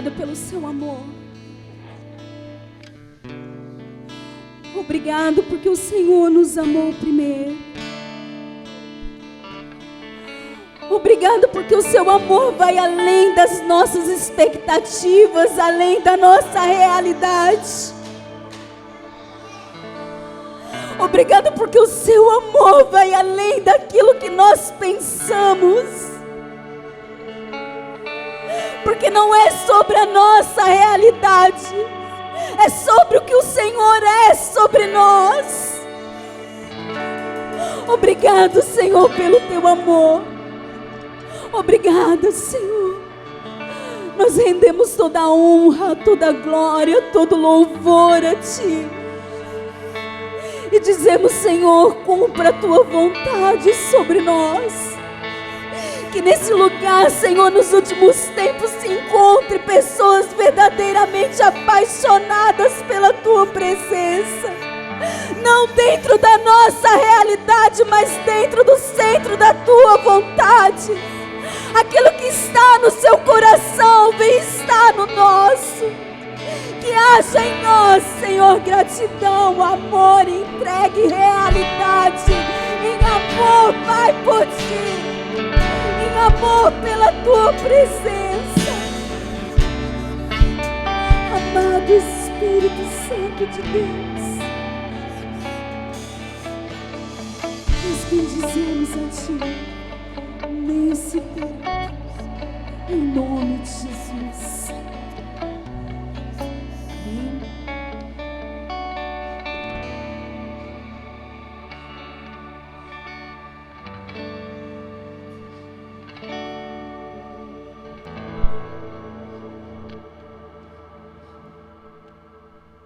obrigado pelo seu amor. Obrigado porque o Senhor nos amou primeiro. Obrigado porque o seu amor vai além das nossas expectativas, além da nossa realidade. Obrigado porque o seu amor vai além daquilo que nós pensamos. Porque não é sobre a nossa realidade, é sobre o que o Senhor é sobre nós. Obrigado, Senhor, pelo teu amor. Obrigada, Senhor. Nós rendemos toda a honra, toda a glória, todo louvor a Ti. E dizemos, Senhor, cumpra a Tua vontade sobre nós. Que nesse lugar, Senhor, nos últimos tempos se encontre pessoas verdadeiramente apaixonadas pela Tua presença. Não dentro da nossa realidade, mas dentro do centro da Tua vontade. Aquilo que está no seu coração vem estar no nosso. Que haja em nós, Senhor, gratidão, amor, entregue, realidade. Em amor, Pai, por Ti. Em amor pela Tua presença. Amado Espírito Santo de Deus, nós bendizemos a Ti nesse tempo, em nome de Jesus. Amém.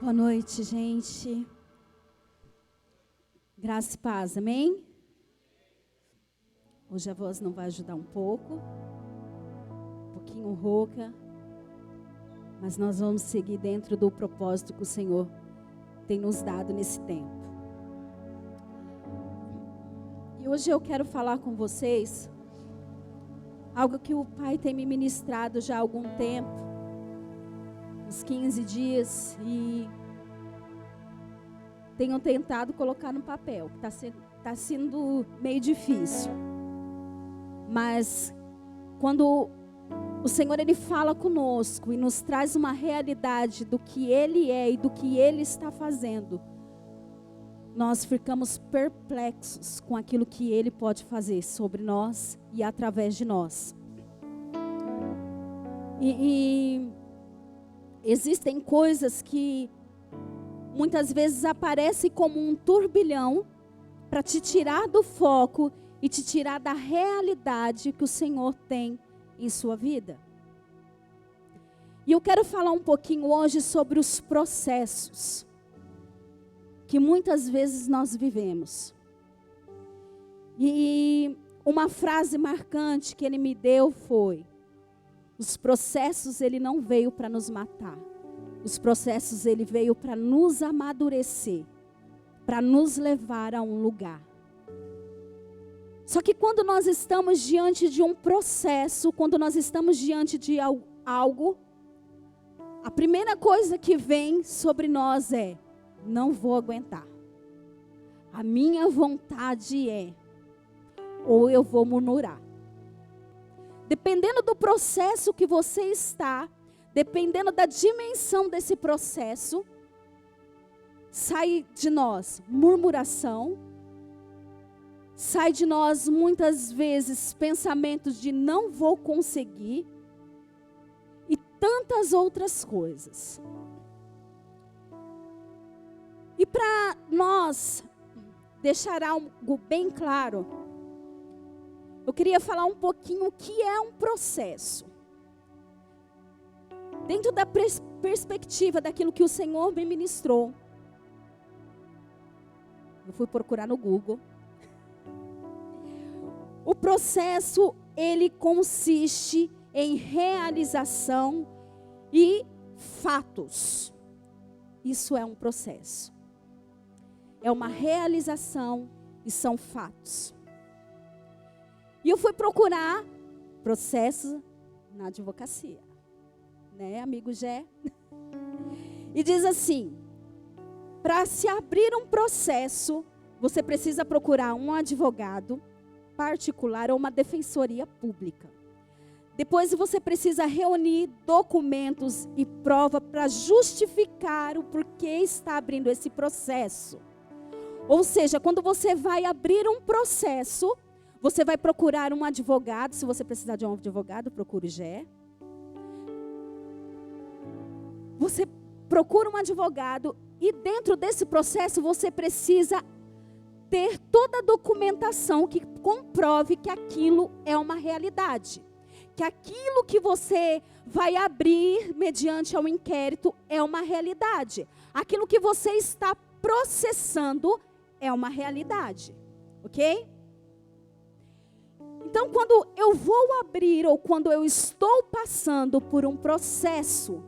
Boa noite, gente. Graça e paz, amém? Hoje a voz não vai ajudar um pouquinho rouca, mas nós vamos seguir dentro do propósito que o Senhor tem nos dado nesse tempo. E hoje eu quero falar com vocês algo que o Pai tem me ministrado já há algum tempo, uns 15 dias, e tenho tentado colocar no papel, que está sendo meio difícil. Mas quando o Senhor Ele fala conosco e nos traz uma realidade do que Ele é e do que Ele está fazendo, nós ficamos perplexos com aquilo que Ele pode fazer sobre nós e através de nós. E existem coisas que muitas vezes aparecem como um turbilhão para te tirar do foco e te tirar da realidade que o Senhor tem em sua vida. E eu quero falar um pouquinho hoje sobre os processos que muitas vezes nós vivemos. E uma frase marcante que Ele me deu foi: os processos Ele não veio para nos matar. Os processos Ele veio para nos amadurecer, para nos levar a um lugar. Só que quando nós estamos diante de um processo, quando nós estamos diante de algo, a primeira coisa que vem sobre nós é: não vou aguentar. A minha vontade é, ou eu vou murmurar. Dependendo do processo que você está, dependendo da dimensão desse processo, sai de nós murmuração, sai de nós muitas vezes pensamentos de não vou conseguir e tantas outras coisas. E para nós deixar algo bem claro, eu queria falar um pouquinho o que é um processo. Dentro da perspectiva daquilo que o Senhor me ministrou, eu fui procurar no Google. O processo, ele consiste em realização e fatos. Isso é um processo. É uma realização e são fatos. E eu fui procurar processo na advocacia. né, amigo Gé? E diz assim: para se abrir um processo, você precisa procurar um advogado particular ou uma defensoria pública. Depois você precisa reunir documentos e prova para justificar o porquê está abrindo esse processo. Ou seja, quando você vai abrir um processo, você vai procurar um advogado. Se você precisar de um advogado, procure o Gé. Você procura um advogado e dentro desse processo você precisa ter toda a documentação que comprove que aquilo é uma realidade. Que aquilo que você vai abrir mediante ao inquérito é uma realidade. Aquilo que você está processando é uma realidade. Ok? Então, quando eu vou abrir ou quando eu estou passando por um processo,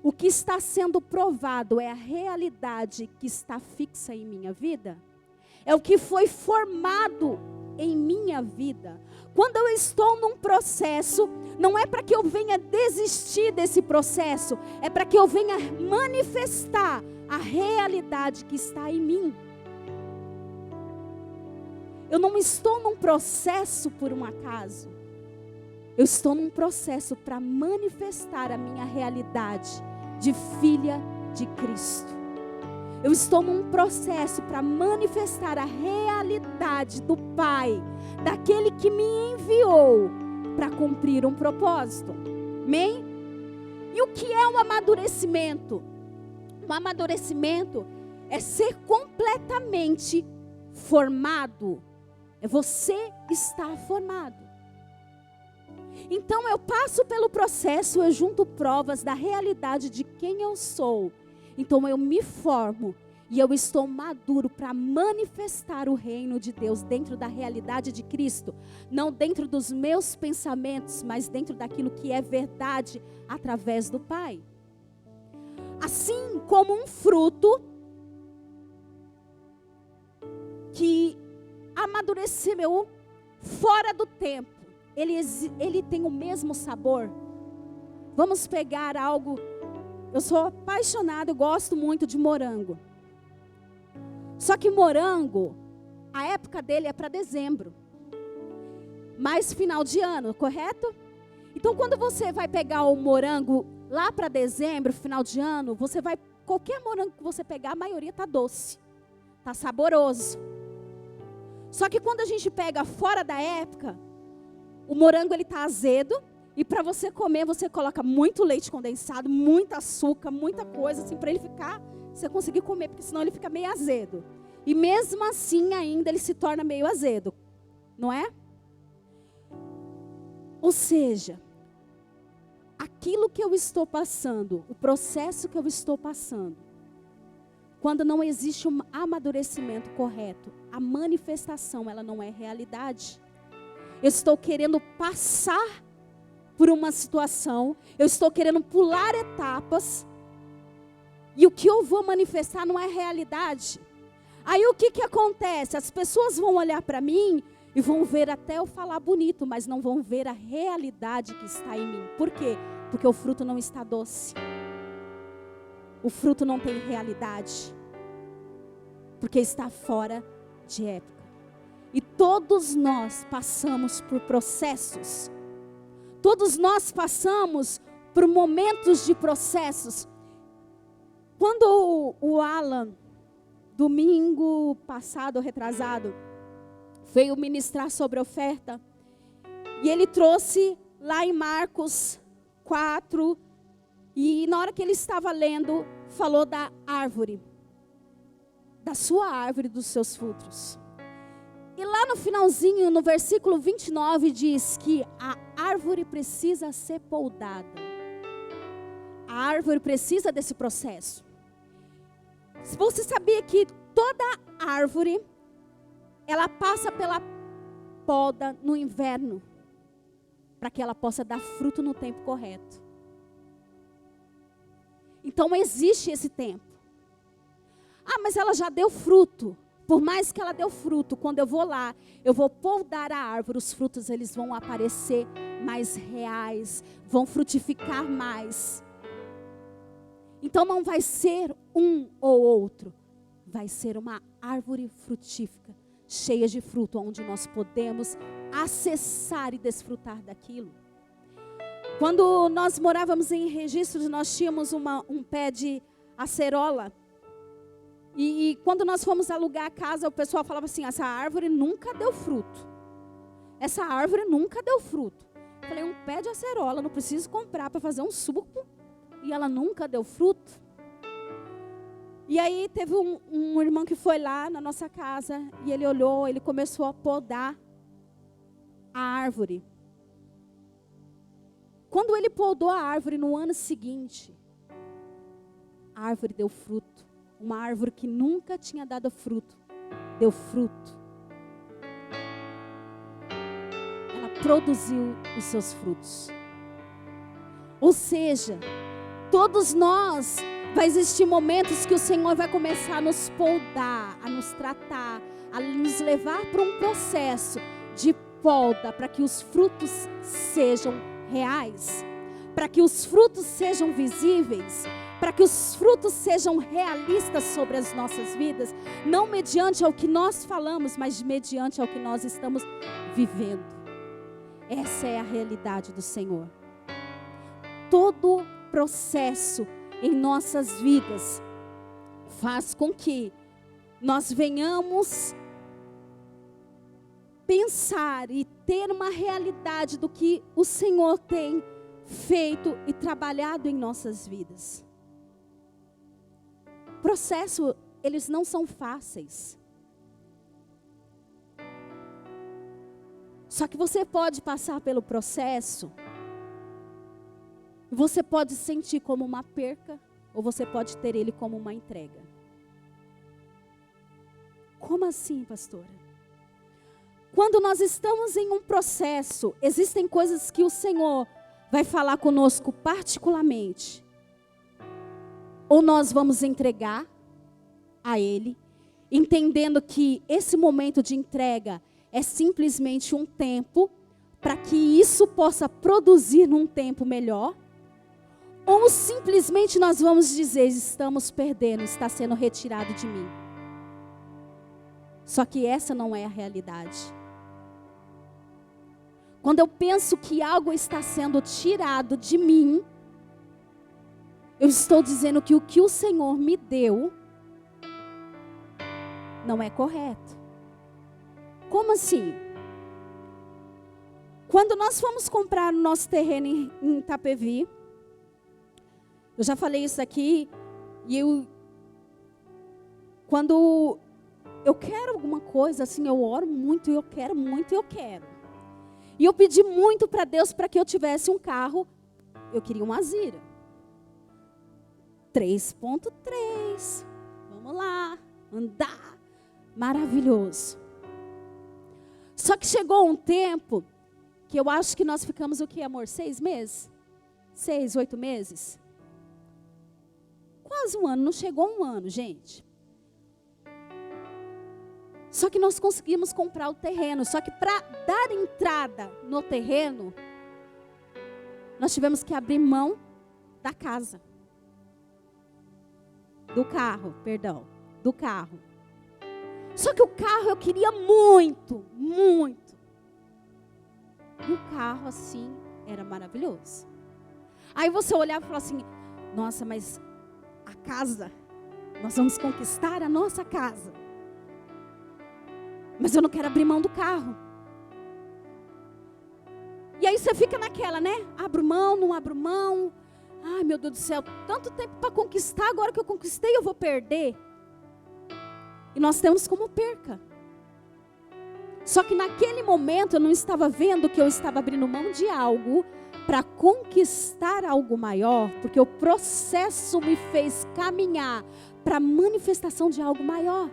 o que está sendo provado é a realidade que está fixa em minha vida? É o que foi formado em minha vida. Quando eu estou num processo, não é para que eu venha desistir desse processo, é para que eu venha manifestar a realidade que está em mim. Eu não estou num processo por um acaso. Eu estou num processo para manifestar a minha realidade de filha de Cristo. Eu estou num processo para manifestar a realidade do Pai, daquele que me enviou para cumprir um propósito. Amém? E o que é um amadurecimento? Um amadurecimento é ser completamente formado. É você estar formado. Então eu passo pelo processo, eu junto provas da realidade de quem eu sou. Então eu me formo e eu estou maduro para manifestar o reino de Deus dentro da realidade de Cristo. Não dentro dos meus pensamentos, mas dentro daquilo que é verdade através do Pai. Assim como um fruto que amadureceu fora do tempo, ele tem o mesmo sabor. Vamos pegar algo. Eu sou apaixonada, eu gosto muito de morango. Só que morango, a época dele é para dezembro. Mais final de ano, correto? Então quando você vai pegar o morango lá para dezembro, final de ano, qualquer morango que você pegar, a maioria está doce. Está saboroso. Só que quando a gente pega fora da época, o morango ele está azedo. E para você comer, você coloca muito leite condensado, muito açúcar, muita coisa, assim, para ele ficar, você conseguir comer, porque senão ele fica meio azedo. E mesmo assim, ainda ele se torna meio azedo, não é? Ou seja, aquilo que eu estou passando, o processo que eu estou passando, quando não existe um amadurecimento correto, a manifestação, ela não é realidade. Eu estou querendo passar por uma situação, eu estou querendo pular etapas, e o que eu vou manifestar não é realidade. Aí o que acontece? As pessoas vão olhar para mim e vão ver até eu falar bonito, mas não vão ver a realidade que está em mim. Por quê? Porque o fruto não está doce. O fruto não tem realidade. Porque está fora de época. E todos nós passamos por processos. Todos nós passamos por momentos de processos. Quando o Alan, domingo passado, retrasado, veio ministrar sobre oferta, e ele trouxe lá em Marcos 4, e na hora que ele estava lendo, falou da árvore, da sua árvore, dos seus frutos. E lá no finalzinho, no versículo 29, diz que a árvore precisa ser podada. A árvore precisa desse processo. Você sabia que toda árvore, ela passa pela poda no inverno, para que ela possa dar fruto no tempo correto. Então existe esse tempo. Ah, mas ela já deu fruto. Por mais que ela deu fruto, quando eu vou lá, eu vou podar a árvore, os frutos eles vão aparecer mais reais, vão frutificar mais. Então não vai ser um ou outro, vai ser uma árvore frutífica, cheia de fruto, onde nós podemos acessar e desfrutar daquilo. Quando nós morávamos em Registros, nós tínhamos um pé de acerola. E quando nós fomos alugar a casa, o pessoal falava assim, essa árvore nunca deu fruto. Essa árvore nunca deu fruto. Eu falei, um pé de acerola, não preciso comprar para fazer um suco. E ela nunca deu fruto. E aí teve um irmão que foi lá na nossa casa, e ele olhou, ele começou a podar a árvore. Quando ele podou a árvore no ano seguinte, a árvore deu fruto. Uma árvore que nunca tinha dado fruto, deu fruto. Ela produziu os seus frutos. Ou seja, todos nós, vai existir momentos que o Senhor vai começar a nos podar, a nos tratar, a nos levar para um processo de poda, para que os frutos sejam reais, para que os frutos sejam visíveis, para que os frutos sejam realistas sobre as nossas vidas, não mediante ao que nós falamos, mas mediante ao que nós estamos vivendo. Essa é a realidade do Senhor. Todo processo em nossas vidas faz com que nós venhamos pensar e ter uma realidade do que o Senhor tem feito e trabalhado em nossas vidas. Processo, eles não são fáceis. Só que você pode passar pelo processo, você pode sentir como uma perca, ou você pode ter ele como uma entrega. Como assim, pastora? Quando nós estamos em um processo, existem coisas que o Senhor vai falar conosco particularmente. Ou nós vamos entregar a Ele, entendendo que esse momento de entrega é simplesmente um tempo para que isso possa produzir num tempo melhor. Ou simplesmente nós vamos dizer, estamos perdendo, está sendo retirado de mim. Só que essa não é a realidade. Quando eu penso que algo está sendo tirado de mim, eu estou dizendo que o que o Senhor me deu não é correto. Como assim? Quando nós fomos comprar o nosso terreno em Itapevi, eu já falei isso aqui, e quando eu quero alguma coisa, assim, eu oro muito, e eu quero muito, e eu quero. E eu pedi muito para Deus para que eu tivesse um carro, eu queria um Azira. 3.3, vamos lá, andar, maravilhoso. Só que chegou um tempo, que eu acho que nós ficamos o que, amor? 6 meses? 6, 8 meses? Quase um ano, não chegou um ano, gente. Só que nós conseguimos comprar o terreno, só que para dar entrada no terreno, nós tivemos que abrir mão da casa. Do carro. Só que o carro eu queria muito, muito. E o carro assim era maravilhoso. Aí você olhava e falava assim, nossa, mas a casa, nós vamos conquistar a nossa casa. Mas eu não quero abrir mão do carro. E aí você fica naquela, né? Abro mão, não abro mão. Ai, meu Deus do céu, tanto tempo para conquistar, agora que eu conquistei eu vou perder. E nós temos como perca. Só que naquele momento eu não estava vendo que eu estava abrindo mão de algo para conquistar algo maior, porque o processo me fez caminhar para a manifestação de algo maior.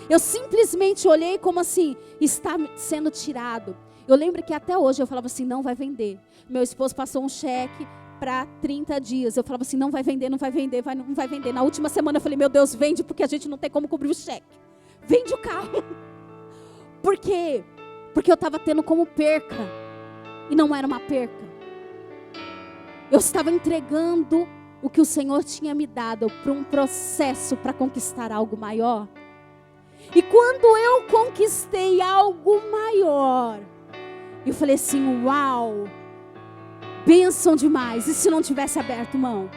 Eu simplesmente olhei como assim, está sendo tirado. Eu lembro que até hoje eu falava assim, não vai vender. Meu esposo passou um cheque para 30 dias. Eu falava assim, não vai vender, não vai vender, não vai vender. Na última semana eu falei, meu Deus, vende, porque a gente não tem como cobrir o cheque. Vende o carro. Por quê? Porque eu estava tendo como perca E não era uma perca. Eu estava entregando o que o Senhor tinha me dado para um processo para conquistar algo maior. E quando eu conquistei algo maior, eu falei assim, uau, bênção demais. E se não tivesse aberto mão?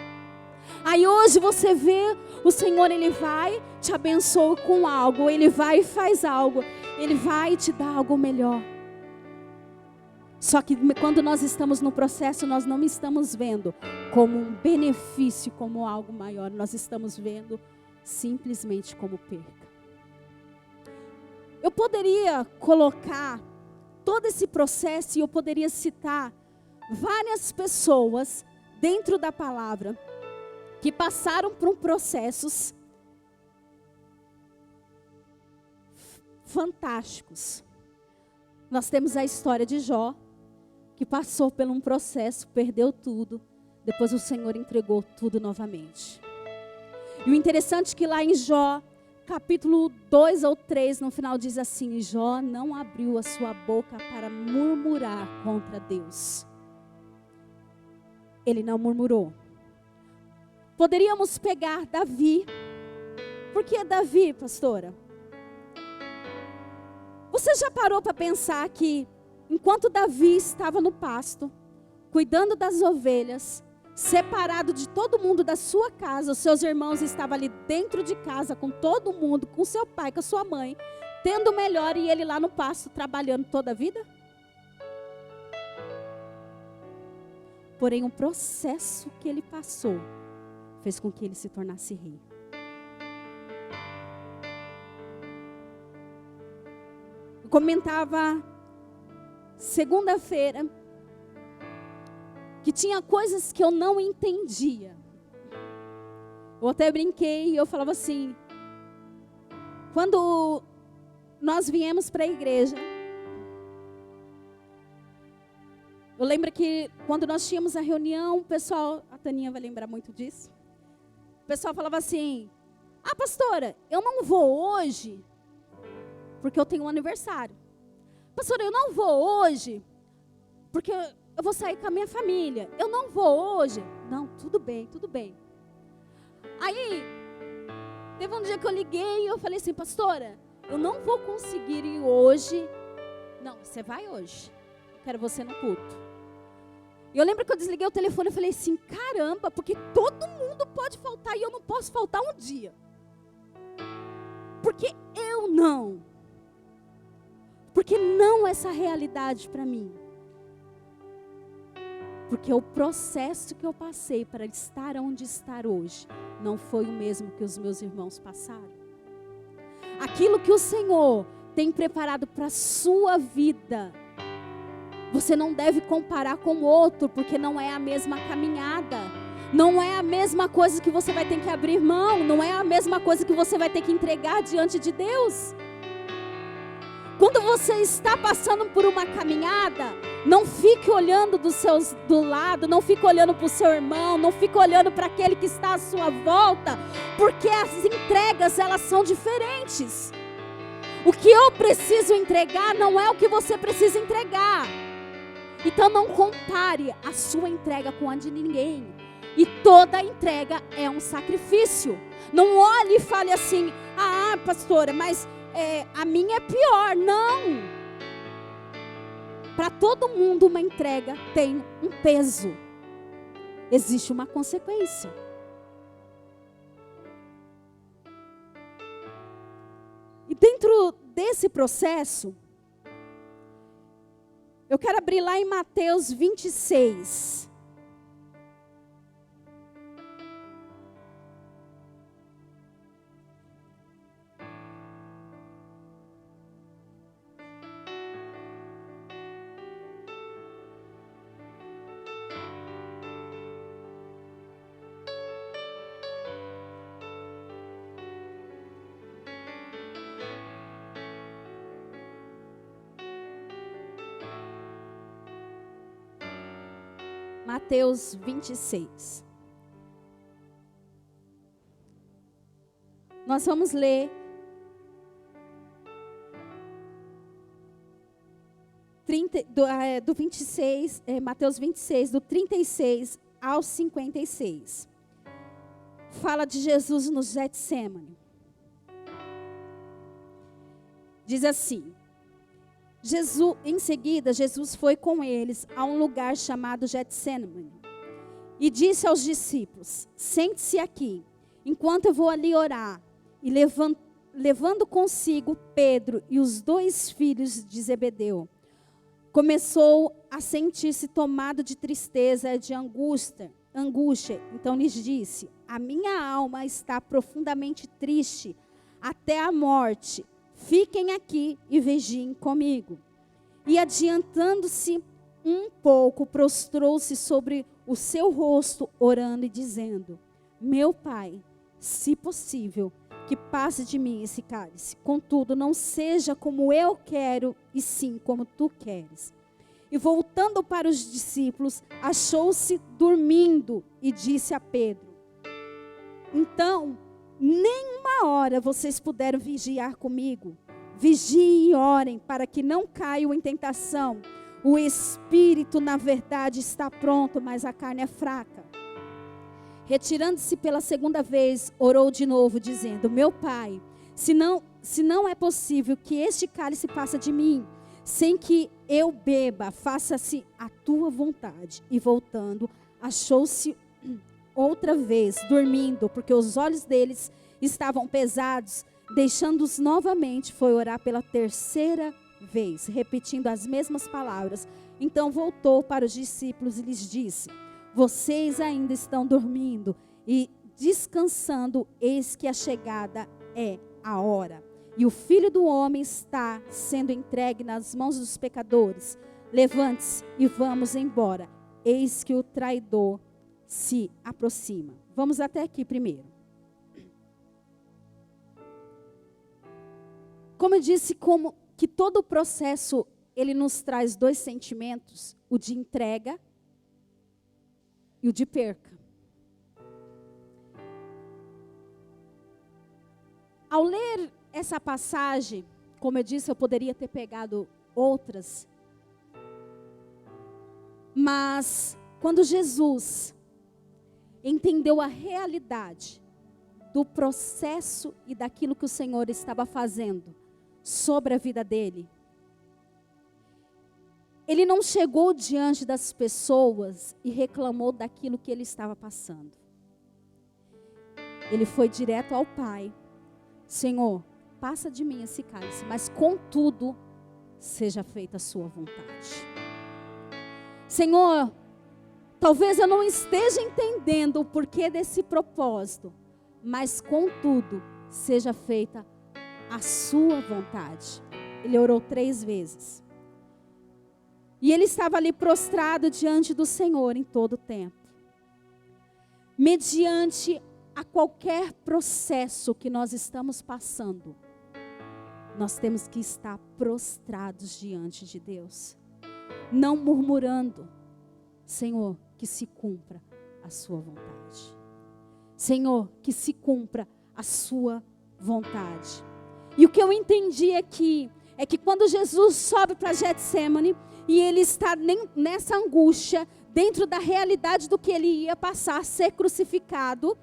Aí hoje você vê, o Senhor, Ele vai, te abençoa com algo, Ele vai e faz algo, Ele vai te dar algo melhor. Só que quando nós estamos no processo, nós não estamos vendo como um benefício, como algo maior. Nós estamos vendo simplesmente como perca. Eu poderia colocar todo esse processo e eu poderia citar várias pessoas dentro da palavra que passaram por processos fantásticos. Nós temos a história de Jó, que passou por um processo, perdeu tudo, depois o Senhor entregou tudo novamente. E o interessante é que lá em Jó, capítulo 2 ou 3, no final diz assim, Jó não abriu a sua boca para murmurar contra Deus. Ele não murmurou. Poderíamos pegar Davi. Por que Davi, pastora? Você já parou para pensar que enquanto Davi estava no pasto, cuidando das ovelhas, separado de todo mundo da sua casa, os seus irmãos estavam ali dentro de casa, com todo mundo, com seu pai, com a sua mãe, tendo o melhor, e ele lá no pasto, trabalhando toda a vida? Porém, o processo que ele passou, fez com que ele se tornasse rei. Eu comentava segunda-feira que tinha coisas que eu não entendia. Eu até brinquei e eu falava assim, quando nós viemos para a igreja, eu lembro que quando nós tínhamos a reunião, o pessoal, a Taninha vai lembrar muito disso, o pessoal falava assim, pastora, eu não vou hoje, porque eu tenho um aniversário. Pastora, eu não vou hoje, porque eu vou sair com a minha família. Eu não vou hoje. Não, tudo bem, tudo bem. Aí, teve um dia que eu liguei e eu falei assim, pastora, eu não vou conseguir ir hoje. Não, você vai hoje. Eu quero você no culto. E eu lembro que eu desliguei o telefone e falei assim, caramba, porque todo mundo pode faltar e eu não posso faltar um dia. Porque eu não. Porque não essa realidade para mim. Porque o processo que eu passei para estar onde estar hoje, não foi o mesmo que os meus irmãos passaram. Aquilo que o Senhor tem preparado para a sua vida, você não deve comparar com o outro, porque não é a mesma caminhada. Não é a mesma coisa que você vai ter que abrir mão, não é a mesma coisa que você vai ter que entregar diante de Deus. Quando você está passando por uma caminhada, não fique olhando do lado, não fique olhando para o seu irmão, não fique olhando para aquele que está à sua volta, porque as entregas, elas são diferentes. O que eu preciso entregar não é o que você precisa entregar. Então não compare a sua entrega com a de ninguém. E toda entrega é um sacrifício. Não olhe e fale assim, pastora, mas a minha é pior. Não. Para todo mundo uma entrega tem um peso. Existe uma consequência. E dentro desse processo, eu quero abrir lá em Mateus 26. Mateus 26. Nós vamos ler 30, do 26, Mateus 26, do 36 ao 56. Fala de Jesus no Getsêmani. Diz assim: em seguida, Jesus foi com eles a um lugar chamado Getsêmani e disse aos discípulos: sente-se aqui, enquanto eu vou ali orar. E levando consigo Pedro e os 2 filhos de Zebedeu, começou a sentir-se tomado de tristeza e de angústia. Então lhes disse: a minha alma está profundamente triste até a morte. Fiquem aqui e vigiem comigo. E adiantando-se um pouco, prostrou-se sobre o seu rosto, orando e dizendo: meu Pai, se possível, que passe de mim esse cálice. Contudo, não seja como eu quero, e sim como tu queres. E voltando para os discípulos, achou-se dormindo e disse a Pedro: então, nem uma hora vocês puderam vigiar comigo. Vigiem e orem para que não caiam em tentação. O espírito, na verdade, está pronto, mas a carne é fraca. Retirando-se pela segunda vez, orou de novo, dizendo: meu Pai, se não é possível que este cálice passe de mim, sem que eu beba, faça-se a tua vontade. E voltando, achou-se outra vez dormindo, porque os olhos deles estavam pesados. Deixando-os novamente, foi orar pela terceira vez, repetindo as mesmas palavras. Então voltou para os discípulos e lhes disse: vocês ainda estão dormindo e descansando, eis que a chegada é a hora. E o Filho do Homem está sendo entregue nas mãos dos pecadores. Levante-se e vamos embora. Eis que o traidor se aproxima. Vamos até aqui primeiro. Como eu disse, como que todo o processo, ele nos traz 2 sentimentos, o de entrega e o de perca. Ao ler essa passagem, como eu disse, eu poderia ter pegado outras. Mas quando Jesus entendeu a realidade do processo e daquilo que o Senhor estava fazendo sobre a vida dele, ele não chegou diante das pessoas e reclamou daquilo que ele estava passando. Ele foi direto ao Pai: Senhor, passa de mim esse cálice, mas contudo, seja feita a sua vontade. Senhor, talvez eu não esteja entendendo o porquê desse propósito, mas contudo, seja feita a sua vontade. Ele orou 3 vezes. E ele estava ali prostrado diante do Senhor em todo o tempo. Mediante a qualquer processo que nós estamos passando, nós temos que estar prostrados diante de Deus. Não murmurando: Senhor, que se cumpra a sua vontade. Senhor, que se cumpra a sua vontade. E o que eu entendi aqui é que quando Jesus sobe para Getsêmani e ele está nessa angústia, dentro da realidade do que ele ia passar, ser crucificado,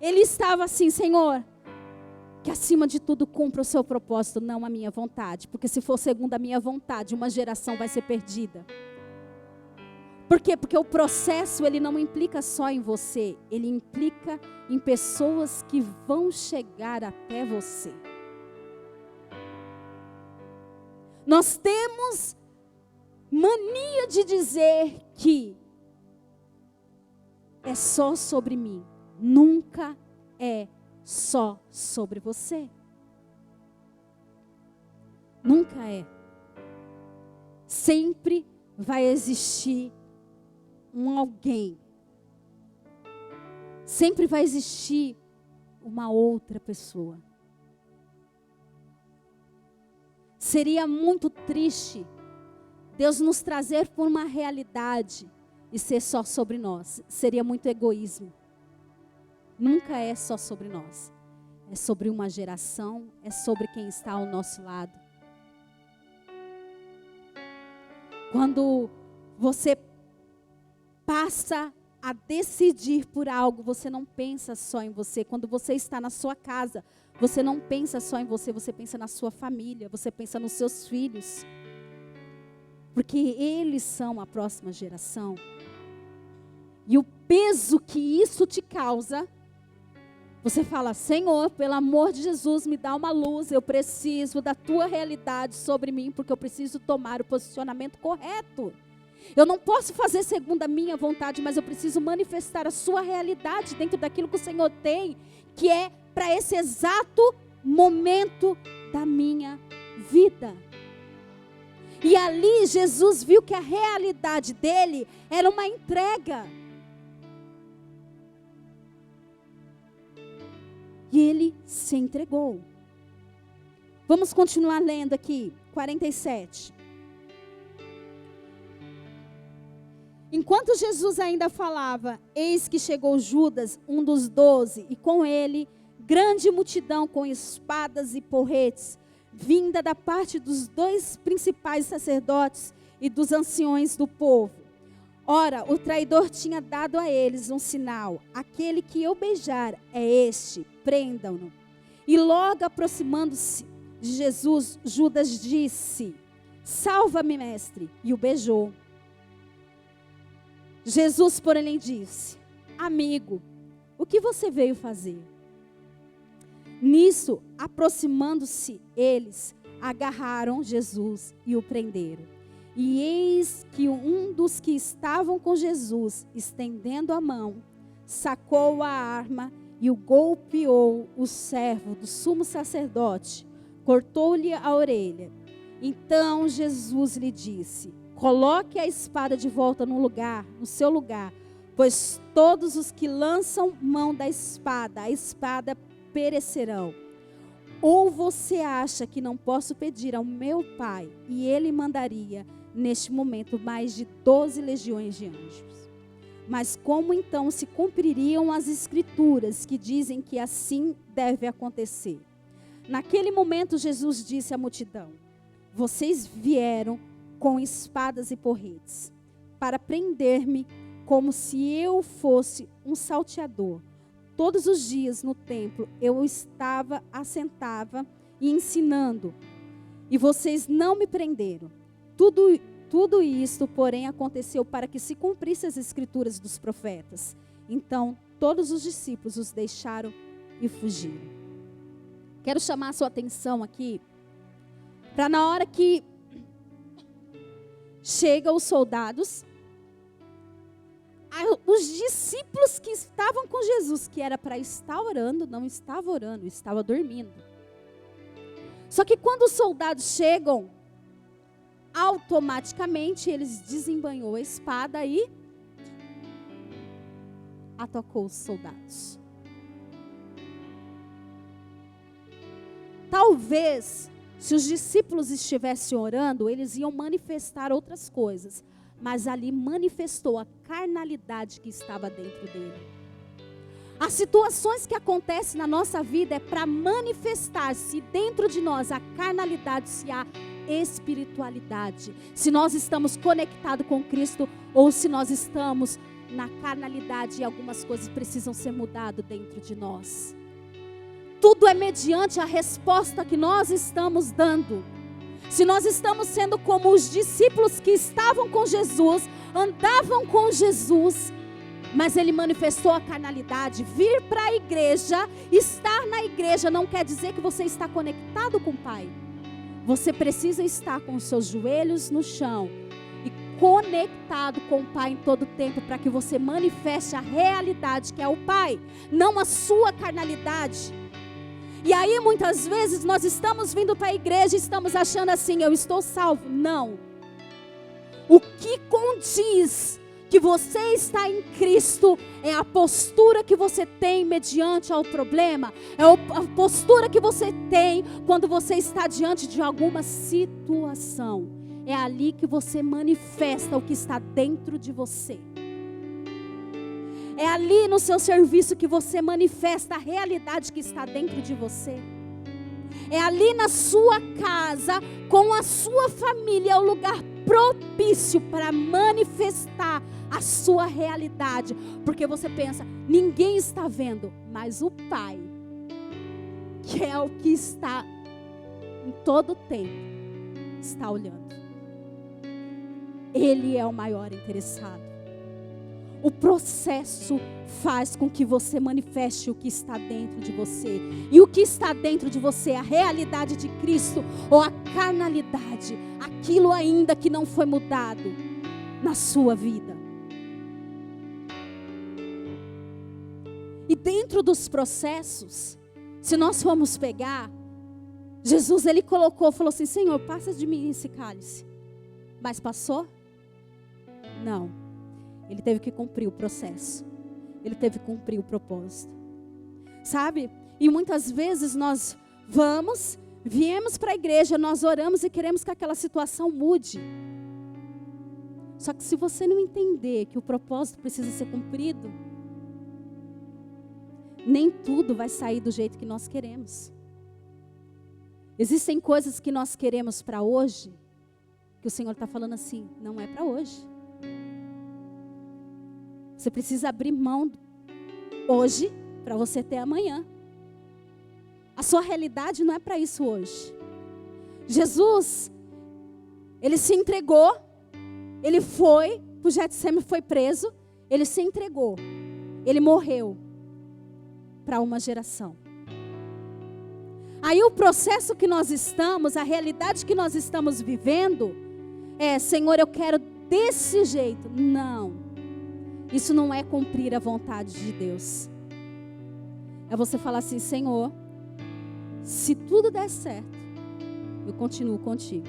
ele estava assim: Senhor, que acima de tudo cumpra o seu propósito, não a minha vontade. Porque se for segundo a minha vontade, uma geração vai ser perdida. Por quê? Porque o processo, ele não implica só em você, ele implica em pessoas que vão chegar até você. Nós temos mania de dizer que é só sobre mim. Nunca é só sobre você. Nunca é. Sempre vai existir um alguém. Sempre vai existir uma outra pessoa. Seria muito triste Deus nos trazer por uma realidade e ser só sobre nós. Seria muito egoísmo. Nunca é só sobre nós. É sobre uma geração, é sobre quem está ao nosso lado. Quando você passa a decidir por algo, você não pensa só em você. Quando você está na sua casa, você não pensa só em você, você pensa na sua família, você pensa nos seus filhos. Porque eles são a próxima geração. E o peso que isso te causa, você fala: Senhor, pelo amor de Jesus, me dá uma luz, eu preciso da tua realidade sobre mim, porque eu preciso tomar o posicionamento correto. Eu não posso fazer segundo a minha vontade, mas eu preciso manifestar a sua realidade dentro daquilo que o Senhor tem, que é para esse exato momento da minha vida. E ali Jesus viu que a realidade dele era uma entrega. E ele se entregou. Vamos continuar lendo aqui, 47. Enquanto Jesus ainda falava, eis que chegou Judas, um dos 12, e com ele grande multidão com espadas e porretes, vinda da parte dos 2 principais sacerdotes e dos anciões do povo. Ora, o traidor tinha dado a eles um sinal: aquele que eu beijar é este, prendam-no. E logo aproximando-se de Jesus, Judas disse: salva-me, mestre, e o beijou. Jesus, porém, disse: amigo, o que você veio fazer? Nisso, aproximando-se eles, agarraram Jesus e o prenderam. E eis que um dos que estavam com Jesus, estendendo a mão, sacou a arma e o golpeou o servo do sumo sacerdote, cortou-lhe a orelha. Então Jesus lhe disse: coloque a espada de volta no seu lugar, pois todos os que lançam mão da espada, a espada perecerão. Ou você acha que não posso pedir ao meu Pai, e Ele mandaria, neste momento, mais de 12 legiões de anjos? Mas como então se cumpririam as Escrituras, que dizem que assim deve acontecer? Naquele momento Jesus disse à multidão: vocês vieram com espadas e porretes, para prender-me como se eu fosse um salteador. Todos os dias no templo eu assentava e ensinando, e vocês não me prenderam. Tudo isto, porém, aconteceu para que se cumprisse as escrituras dos profetas. Então todos os discípulos os deixaram e fugiram. Quero chamar a sua atenção aqui, para na hora que chegam os soldados, os discípulos que estavam com Jesus, que era para estar orando, não estava orando, estava dormindo. Só que quando os soldados chegam, automaticamente eles desembanhou a espada e atacou os soldados. Talvez, se os discípulos estivessem orando, eles iam manifestar outras coisas. Mas ali manifestou a carnalidade que estava dentro dele. As situações que acontecem na nossa vida é para manifestar se dentro de nós a carnalidade, se há espiritualidade. Se nós estamos conectados com Cristo ou se nós estamos na carnalidade e algumas coisas precisam ser mudadas dentro de nós. Tudo é mediante a resposta que nós estamos dando. Se nós estamos sendo como os discípulos que estavam com Jesus, andavam com Jesus, mas ele manifestou a carnalidade. Vir para a igreja, estar na igreja não quer dizer que você está conectado com o Pai. Você precisa estar com os seus joelhos no chão e conectado com o Pai em todo o tempo, para que você manifeste a realidade que é o Pai, não a sua carnalidade. E aí muitas vezes nós estamos vindo para a igreja e estamos achando assim: eu estou salvo. Não. O que condiz que você está em Cristo é a postura que você tem mediante ao problema, é a postura que você tem quando você está diante de alguma situação. É ali que você manifesta o que está dentro de você. É ali no seu serviço que você manifesta a realidade que está dentro de você. É ali na sua casa, com a sua família, é o lugar propício para manifestar a sua realidade. Porque você pensa, ninguém está vendo, mas o Pai, que é o que está em todo o tempo, está olhando. Ele é o maior interessado. O processo faz com que você manifeste o que está dentro de você. E o que está dentro de você é a realidade de Cristo ou a carnalidade, aquilo ainda que não foi mudado na sua vida. E dentro dos processos, se nós formos pegar, Jesus ele falou assim, Senhor, passa de mim esse cálice. Mas passou? Não. Ele teve que cumprir o processo. Ele teve que cumprir o propósito. Sabe? E muitas vezes nós viemos para a igreja, nós oramos e queremos que aquela situação mude. Só que se você não entender que o propósito precisa ser cumprido, nem tudo vai sair do jeito que nós queremos. Existem coisas que nós queremos para hoje, que o Senhor está falando assim, não é para hoje. Você precisa abrir mão hoje para você ter amanhã. A sua realidade não é para isso hoje. Jesus, ele se entregou, ele foi para o Getsemane, foi preso, ele se entregou, ele morreu para uma geração. Aí o processo que nós estamos, a realidade que nós estamos vivendo, é, Senhor, eu quero desse jeito. Não. Isso não é cumprir a vontade de Deus. É você falar assim, Senhor, se tudo der certo, eu continuo contigo.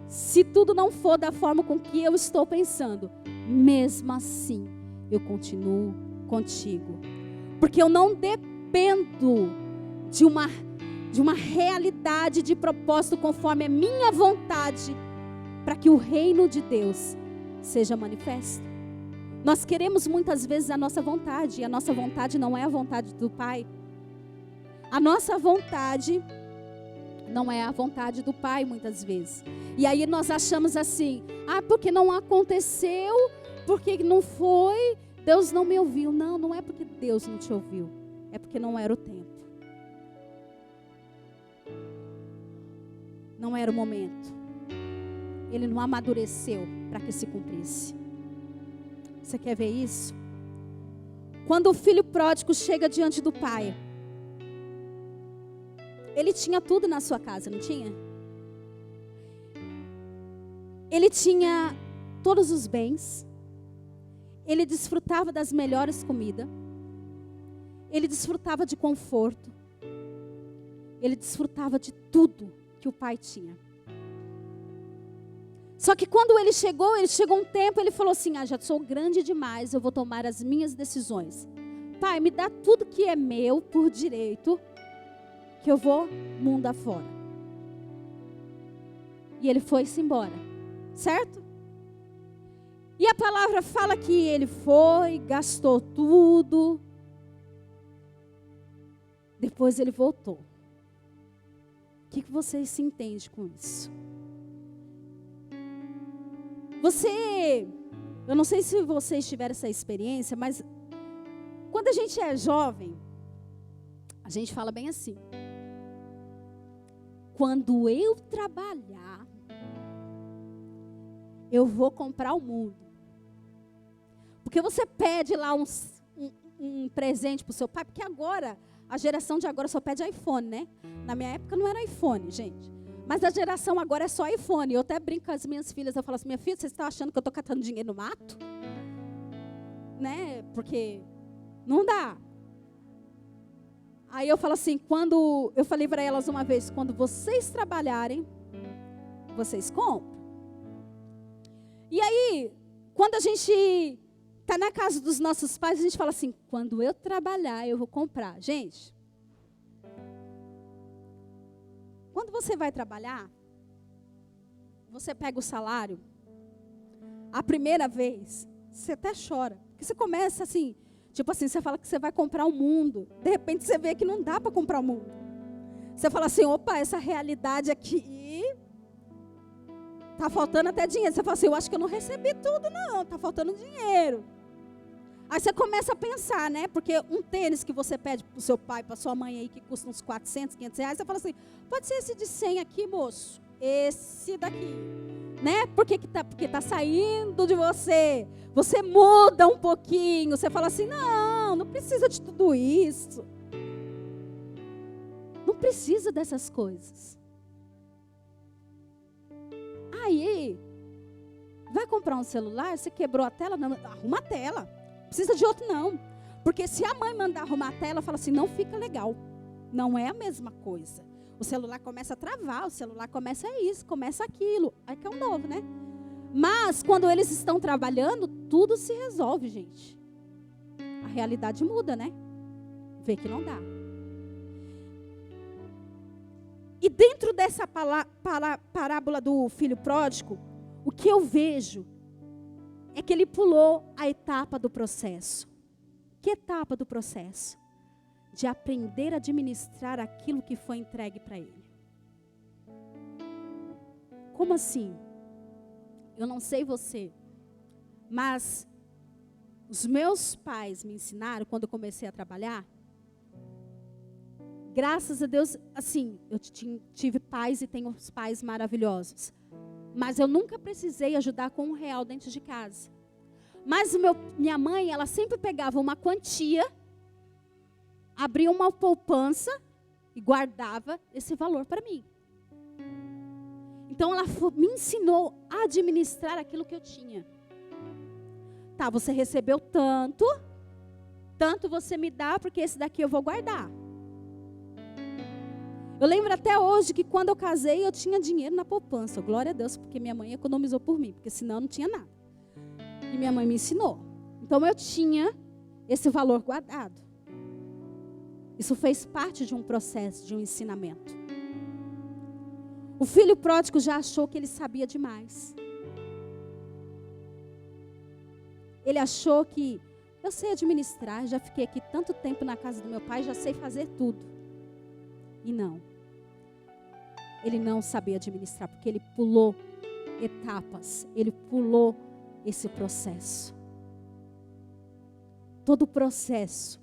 Se tudo não for da forma com que eu estou pensando, mesmo assim, eu continuo contigo. Porque eu não dependo de uma realidade de propósito conforme a minha vontade, para que o reino de Deus seja manifesto. Nós queremos muitas vezes a nossa vontade, e a nossa vontade não é a vontade do Pai. A nossa vontade não é a vontade do Pai muitas vezes. E aí nós achamos assim, porque não aconteceu, porque não foi, Deus não me ouviu. Não, não é porque Deus não te ouviu, é porque não era o tempo. Não era o momento. Ele não amadureceu para que se cumprisse. Você quer ver isso? Quando o filho pródigo chega diante do pai, ele tinha tudo na sua casa, não tinha? Ele tinha todos os bens, ele desfrutava das melhores comidas, ele desfrutava de conforto, ele desfrutava de tudo que o pai tinha. Só que quando ele chegou um tempo, ele falou assim, já sou grande demais, eu vou tomar as minhas decisões. Pai, me dá tudo que é meu por direito, que eu vou mundo afora. E ele foi-se embora, certo? E a palavra fala que ele foi, gastou tudo. Depois ele voltou. O que vocês se entendem com isso? Eu não sei se vocês tiveram essa experiência, mas quando a gente é jovem, a gente fala bem assim. Quando eu trabalhar, eu vou comprar o mundo. Porque você pede lá um presente para o seu pai, porque agora, a geração de agora só pede iPhone, né? Na minha época não era iPhone, gente. Mas a geração agora é só iPhone. Eu até brinco com as minhas filhas. Eu falo assim, minha filha, você está achando que eu estou catando dinheiro no mato? Né? Porque não dá. Aí eu falo assim, eu falei para elas uma vez, quando vocês trabalharem, vocês compram. E aí, quando a gente está na casa dos nossos pais, a gente fala assim, quando eu trabalhar, eu vou comprar. Gente, quando você vai trabalhar, você pega o salário, a primeira vez, você até chora. Porque você começa assim, tipo assim, você fala que você vai comprar o mundo. De repente você vê que não dá para comprar o mundo. Você fala assim, opa, essa realidade aqui, tá faltando até dinheiro. Você fala assim, eu acho que eu não recebi tudo não, tá faltando dinheiro. Aí você começa a pensar, né? Porque um tênis que você pede pro seu pai, pra sua mãe aí, que custa uns 400, 500 reais, você fala assim, pode ser esse de 100 aqui, moço. Esse daqui, né? Porque tá saindo de você. Você muda um pouquinho, você fala assim, não precisa de tudo isso. Não precisa dessas coisas. Aí, vai comprar um celular, você quebrou a tela, não, arruma a tela. Não precisa de outro não. Porque se a mãe mandar arrumar a tela, fala assim, não fica legal. Não é a mesma coisa. O celular começa a travar, o celular começa isso, começa aquilo. Aí que é um novo, né? Mas, quando eles estão trabalhando, tudo se resolve, gente. A realidade muda, né? Vê que não dá. E dentro dessa parábola do filho pródigo, o que eu vejo é que ele pulou a etapa do processo. Que etapa do processo? De aprender a administrar aquilo que foi entregue para ele. Como assim? Eu não sei você, mas os meus pais me ensinaram, quando eu comecei a trabalhar, graças a Deus, assim, eu tive pais e tenho uns pais maravilhosos. Mas eu nunca precisei ajudar com R$1 dentro de casa. Mas minha mãe, ela sempre pegava uma quantia, abria uma poupança e guardava esse valor para mim. Então ela me ensinou a administrar aquilo que eu tinha. Tá, você recebeu tanto você me dá, porque esse daqui eu vou guardar. Eu lembro até hoje que quando eu casei, eu tinha dinheiro na poupança. Glória a Deus, porque minha mãe economizou por mim, porque senão eu não tinha nada. E minha mãe me ensinou. Então eu tinha esse valor guardado. Isso fez parte de um processo, de um ensinamento. O filho pródigo já achou que ele sabia demais. Ele achou que eu sei administrar, já fiquei aqui tanto tempo na casa do meu pai, já sei fazer tudo. E não. Ele não sabia administrar, porque ele pulou etapas. Ele pulou esse processo. Todo o processo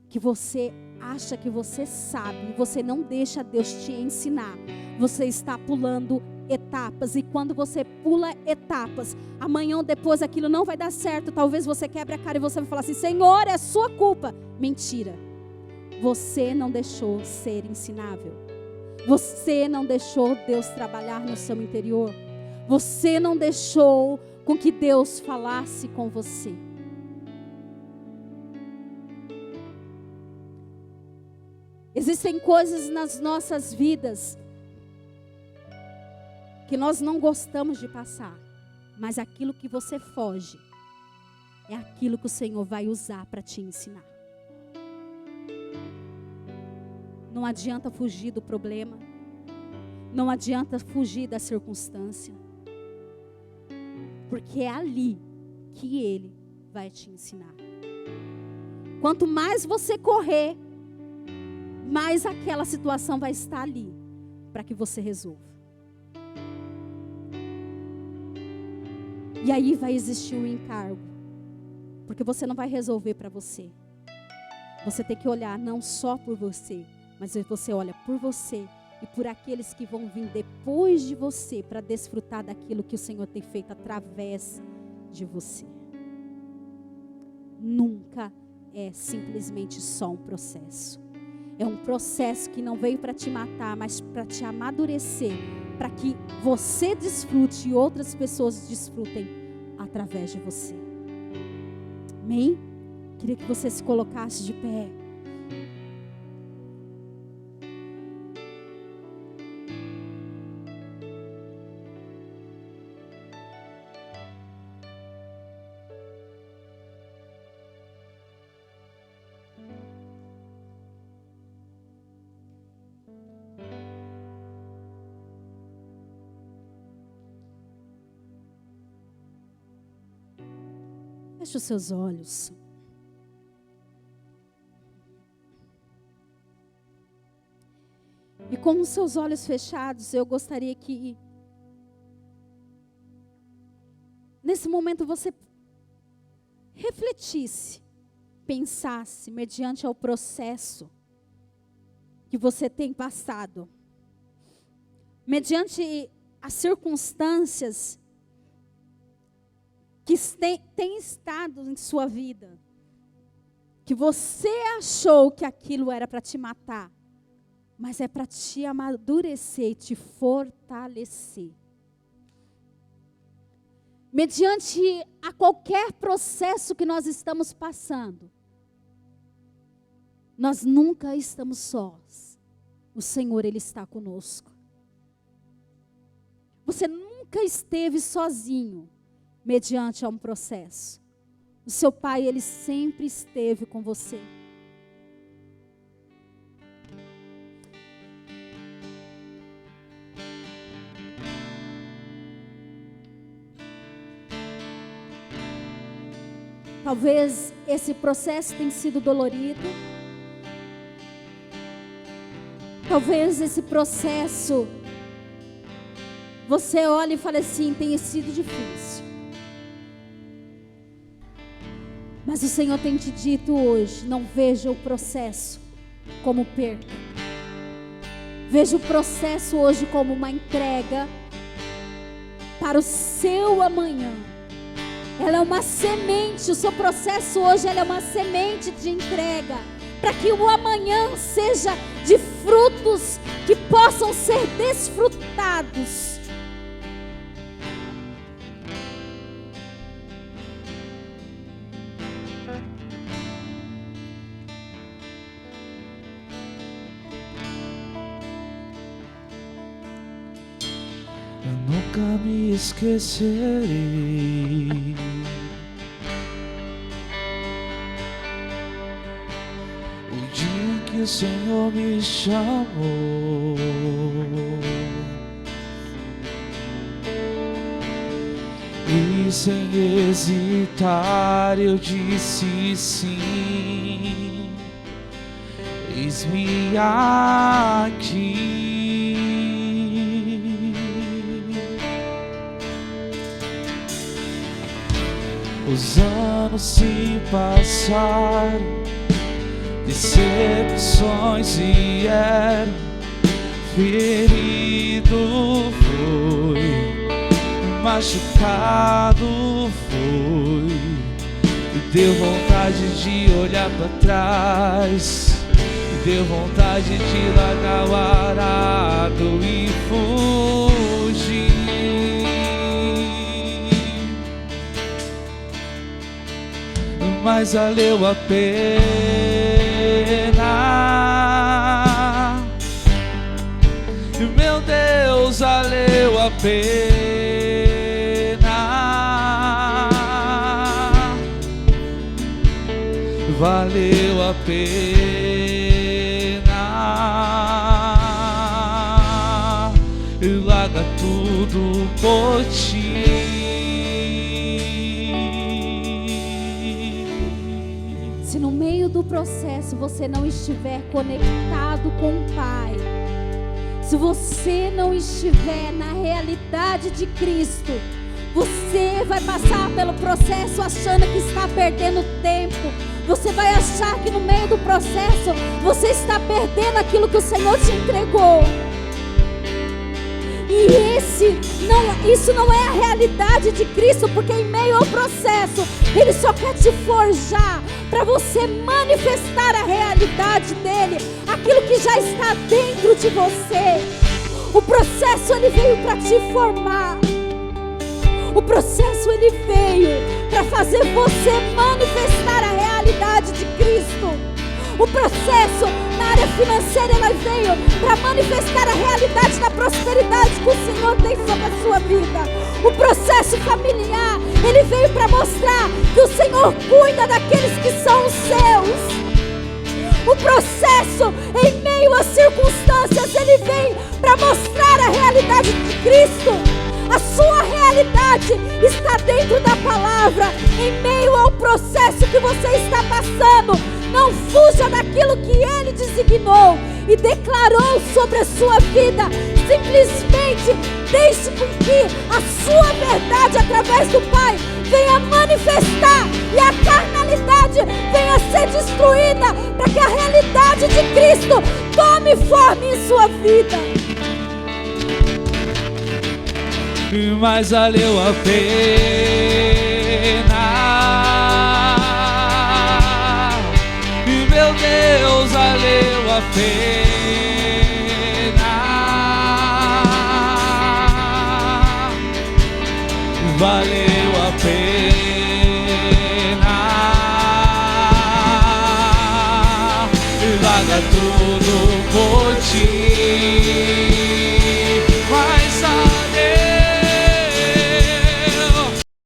que você acha que você sabe, você não deixa Deus te ensinar. Você está pulando etapas. E quando você pula etapas, amanhã ou depois aquilo não vai dar certo. Talvez você quebre a cara e você vai falar assim, Senhor, é sua culpa. Mentira. Você não deixou ser ensinável. Você não deixou Deus trabalhar no seu interior. Você não deixou com que Deus falasse com você. Existem coisas nas nossas vidas que nós não gostamos de passar, mas aquilo que você foge é aquilo que o Senhor vai usar para te ensinar. Não adianta fugir do problema. Não adianta fugir da circunstância. Porque é ali que Ele vai te ensinar. Quanto mais você correr, mais aquela situação vai estar ali para que você resolva. E aí vai existir um encargo. Porque você não vai resolver para você. Você tem que olhar não só por você, mas você olha por você e por aqueles que vão vir depois de você para desfrutar daquilo que o Senhor tem feito através de você. Nunca é simplesmente só um processo. É um processo que não veio para te matar, mas para te amadurecer, para que você desfrute e outras pessoas desfrutem através de você. Amém? Queria que você se colocasse de pé. Feche os seus olhos. E com os seus olhos fechados, eu gostaria que nesse momento você refletisse, pensasse mediante ao processo que você tem passado, mediante as circunstâncias que tem estado em sua vida, que você achou que aquilo era para te matar, mas é para te amadurecer e te fortalecer. Mediante a qualquer processo que nós estamos passando, nós nunca estamos sós. O Senhor, Ele está conosco. Você nunca esteve sozinho mediante a um processo. O seu Pai, Ele sempre esteve com você. Talvez esse processo tenha sido dolorido. Talvez esse processo, você olha e fala assim, tenha sido difícil. Mas o Senhor tem te dito hoje, não veja o processo como perda. Veja o processo hoje como uma entrega para o seu amanhã. Ela é uma semente, o seu processo hoje ela é uma semente de entrega, para que o amanhã seja de frutos que possam ser desfrutados. Eu nunca me esquecerei o dia em que o Senhor me chamou e sem hesitar eu disse sim, eis-me aqui. Os anos se passaram, decepções vieram, ferido foi, machucado foi, e deu vontade de olhar para trás, e deu vontade de largar o arado e fugir. Mas valeu a pena, meu Deus, valeu a pena, valeu a pena, larga tudo por ti. Se no meio do processo você não estiver conectado com o Pai, se você não estiver na realidade de Cristo, você vai passar pelo processo achando que está perdendo tempo. Você vai achar que no meio do processo você está perdendo aquilo que o Senhor te entregou. E isso não é a realidade de Cristo, porque em meio ao processo Ele só quer te forjar para você manifestar a realidade dele, aquilo que já está dentro de você. O processo ele veio para te formar. O processo ele veio para fazer você manifestar a realidade de Cristo. O processo na área financeira ele veio para manifestar a realidade da prosperidade que o Senhor tem sobre a sua vida. O processo familiar ele veio para mostrar que o Senhor cuida daqueles que são os seus. O processo em meio às circunstâncias ele vem para mostrar a realidade de Cristo. A sua realidade está dentro da palavra. Em meio ao processo que você está passando, não fuja daquilo que Ele designou. e declarou sobre a sua vida. Simplesmente deixe com que a sua verdade através do Pai venha manifestar e a carnalidade venha ser destruída, para que a realidade de Cristo tome forma em sua vida. Mas valeu a pena, e meu Deus, valeu a pena, valeu a pena, larga tudo por ti.